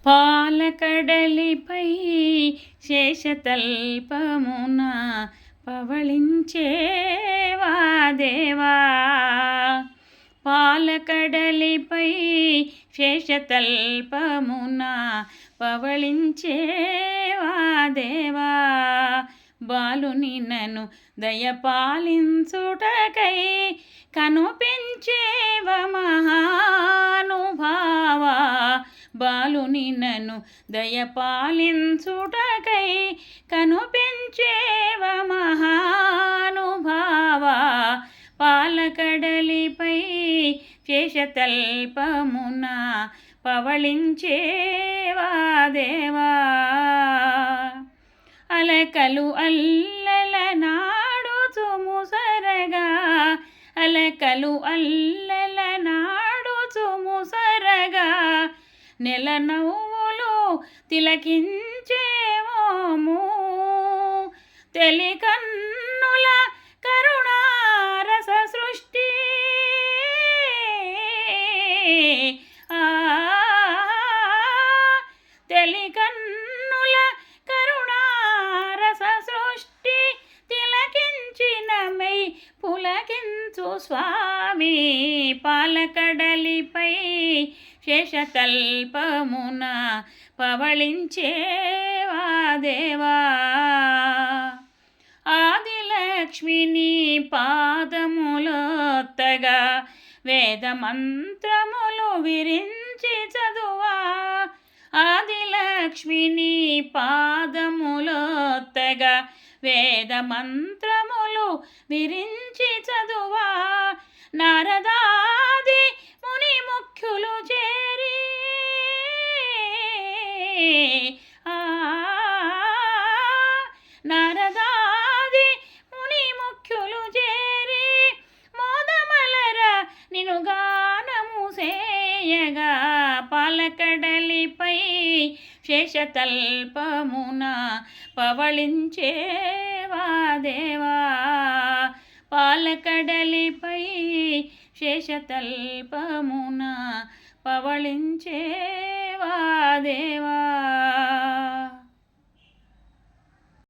పాలకడలిపై శేషతల్పమున పవళించేవా దేవా. పాలకడలిపై శేషతల్పమున పవళించేవా దేవా. బాలుని నన్ను దయపాలించుటకై కనుపెంచేవ మహానుభావా. బాలుని నన్ను దయపాలించుటకై కనుపెంచేవ మహానుభావా. పాలకడలిపై శేషతల్పమున పవళించేవా దేవా. అలకలు అల్లల నాడుచు ముసరగా, అలకలు అల్లల నాడుచు ముసరగా, నెల నవ్వులు తిలకించేమోము. తెలికన్నుల కరుణారస సృష్టి తెలికన్నుల కరుణారస సృష్టి తిలకించిన మై పులకించు స్వామి. పాలకడలిపై శేషతల్పమున పవళించేవా దేవా. ఆదిలక్ష్మిని పాదములొత్తగా వేద మంత్రములు విరించి చదువా. ఆదిలక్ష్మిని పాదములొత్తగా వేద మంత్రములు విరించి చదువా. నారదాది ముని ముఖ్యులు చేరి నారదాది ముని ముఖ్యులు చేరి మోదమలర నిను గానము సేయగా. పాలకడలిపై శేషతల్పమున పవళించేవా దేవా. పాలకడలిపై శేషతల్పమున పవళించేవా దేవా.